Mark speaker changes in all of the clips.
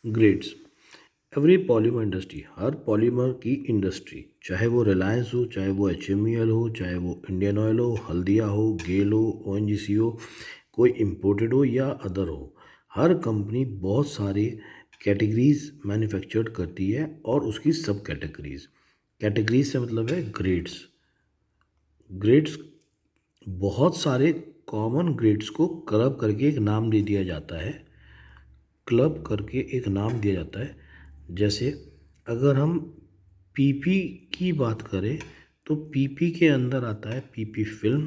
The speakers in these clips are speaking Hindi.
Speaker 1: ग्रेड्स। एवरी पॉलीमर इंडस्ट्री, हर पॉलीमर की इंडस्ट्री, चाहे वो रिलायंस हो, चाहे वो HMEL हो, चाहे वो इंडियन ऑयल हो, हल्दिया हो, गेल हो, ONGC हो, कोई इम्पोर्टेड हो या अदर हो, हर कंपनी बहुत सारे कैटेगरीज मैन्युफैक्चर्ड करती है और उसकी सब कैटेगरीज। कैटेगरीज से मतलब है ग्रेड्स। ग्रेड्स बहुत सारे कॉमन ग्रेड्स को क्लब करके एक नाम दे दिया जाता है। क्लब करके एक नाम दिया जाता है। जैसे अगर हम पीपी की बात करें तो पीपी के अंदर आता है पीपी फिल्म,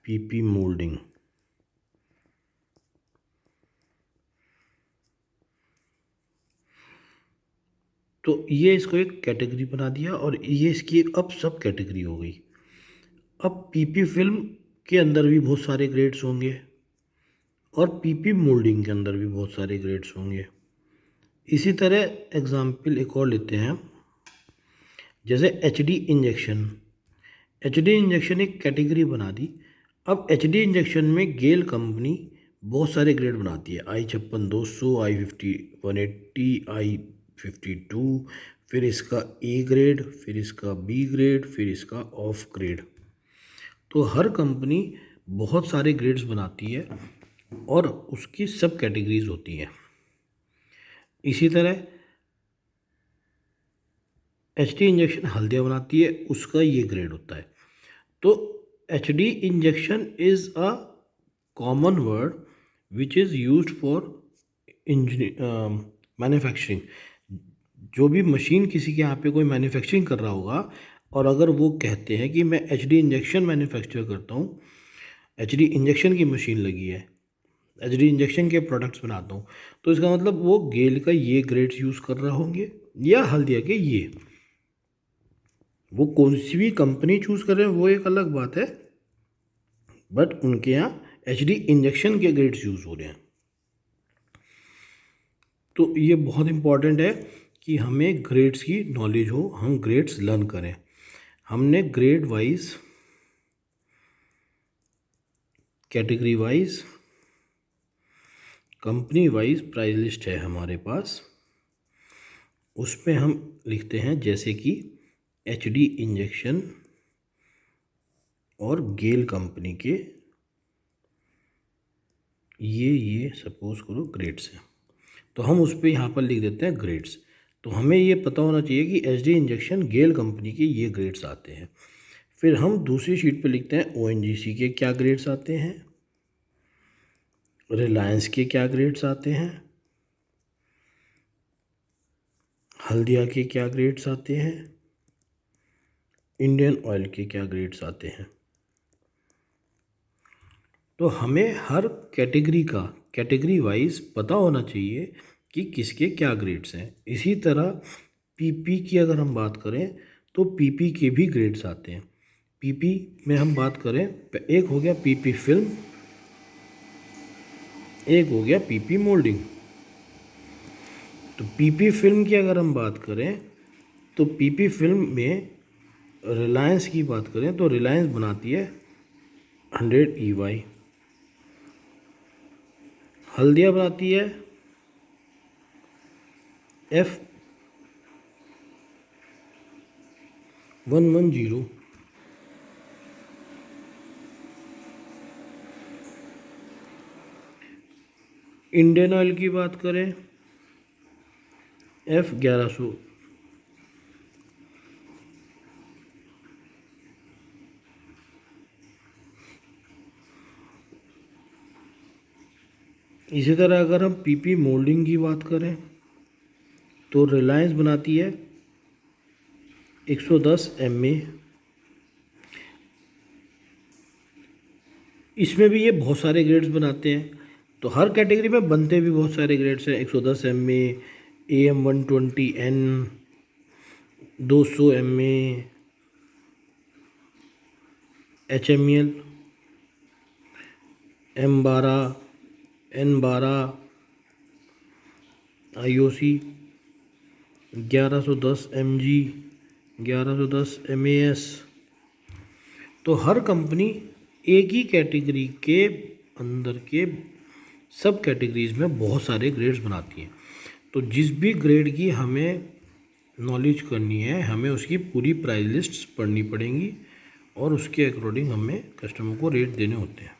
Speaker 1: पीपी मोल्डिंग। तो ये इसको एक कैटेगरी बना दिया और ये इसकी अब सब कैटेगरी हो गई। अब पीपी फिल्म के अंदर भी बहुत सारे ग्रेड्स होंगे और पीपी मोल्डिंग के अंदर भी बहुत सारे ग्रेड्स होंगे। इसी तरह एग्जाम्पल एक और लेते हैं, जैसे HD इंजेक्शन। HD इंजेक्शन एक कैटेगरी बना दी। अब HD इंजेक्शन में गेल कंपनी बहुत सारे ग्रेड बनाती है, I56-200, I50-180, I52, फिर इसका A ग्रेड, फिर इसका B ग्रेड, फिर इसका ऑफ ग्रेड। तो हर कंपनी बहुत सारे ग्रेड्स बनाती है और उसकी सब कैटेगरीज होती हैं। इसी तरह HD इंजेक्शन हल्दिया बनाती है, उसका ये ग्रेड होता है। तो HD injection is a common word which is used for manufacturing. जो भी मशीन किसी के यहाँ पे कोई मैन्युफैक्चरिंग कर रहा होगा और अगर वो कहते हैं कि मैं HD इंजेक्शन मैन्युफैक्चर करता हूँ, HD इंजेक्शन की मशीन लगी है, HD इंजेक्शन के प्रोडक्ट्स बनाता हूँ, तो इसका मतलब वो गेल का ये ग्रेड्स यूज़ कर रहे होंगे या हल्दिया के ये। वो कौन सी भी कंपनी चूज़ कर रहे हैं वो एक अलग बात है, बट उनके यहाँ HD इंजेक्शन के ग्रेड्स यूज़ हो रहे हैं। तो ये बहुत इम्पॉर्टेंट है कि हमें ग्रेड्स की नॉलेज हो, हम ग्रेड्स लर्न करें। हमने grade wise, category wise, company wise price list है हमारे पास। उसमें हम लिखते हैं जैसे कि HD इंजेक्शन और गेल कंपनी के ये सपोज करो ग्रेड्स हैं, तो हम उस पर यहाँ पर लिख देते हैं ग्रेड्स। तो हमें ये पता होना चाहिए कि HD इंजेक्शन गेल कंपनी के ये ग्रेड्स आते हैं। फिर हम दूसरी शीट पे लिखते हैं ONGC के क्या ग्रेड्स आते हैं, रिलायंस के क्या ग्रेड्स आते हैं, हल्दिया के क्या ग्रेड्स आते हैं, इंडियन ऑयल के क्या ग्रेड्स आते हैं। तो हमें हर कैटेगरी का कैटेगरी वाइज पता होना चाहिए कि किसके क्या ग्रेड्स हैं। इसी तरह पीपी की अगर हम बात करें तो पीपी के भी ग्रेड्स आते हैं। पीपी में हम बात करें, एक हो गया पीपी फिल्म, एक हो गया पीपी मोल्डिंग। तो पीपी फिल्म की अगर हम बात करें तो पीपी फिल्म में रिलायंस की बात करें तो रिलायंस बनाती है 100 EY, हल्दिया बनाती है F110, इंडियन ऑयल की बात करें F1100। इसी तरह अगर हम पीपी मोल्डिंग की बात करें तो रिलायंस बनाती है 110 MA। इसमें भी ये बहुत सारे ग्रेड्स बनाते हैं, तो हर कैटेगरी में बनते भी बहुत सारे ग्रेड्स हैं। 110 MA, AM120N, 200 MA, HMEL, M12, N12, IOC, 1110 MG, 1110 MAS। तो हर कंपनी एक ही कैटेगरी के अंदर के सब कैटेगरीज में बहुत सारे ग्रेड्स बनाती हैं। तो जिस भी ग्रेड की हमें नॉलेज करनी है, हमें उसकी पूरी प्राइस लिस्ट पढ़नी पड़ेंगी और उसके अकॉर्डिंग हमें कस्टमर को रेट देने होते हैं।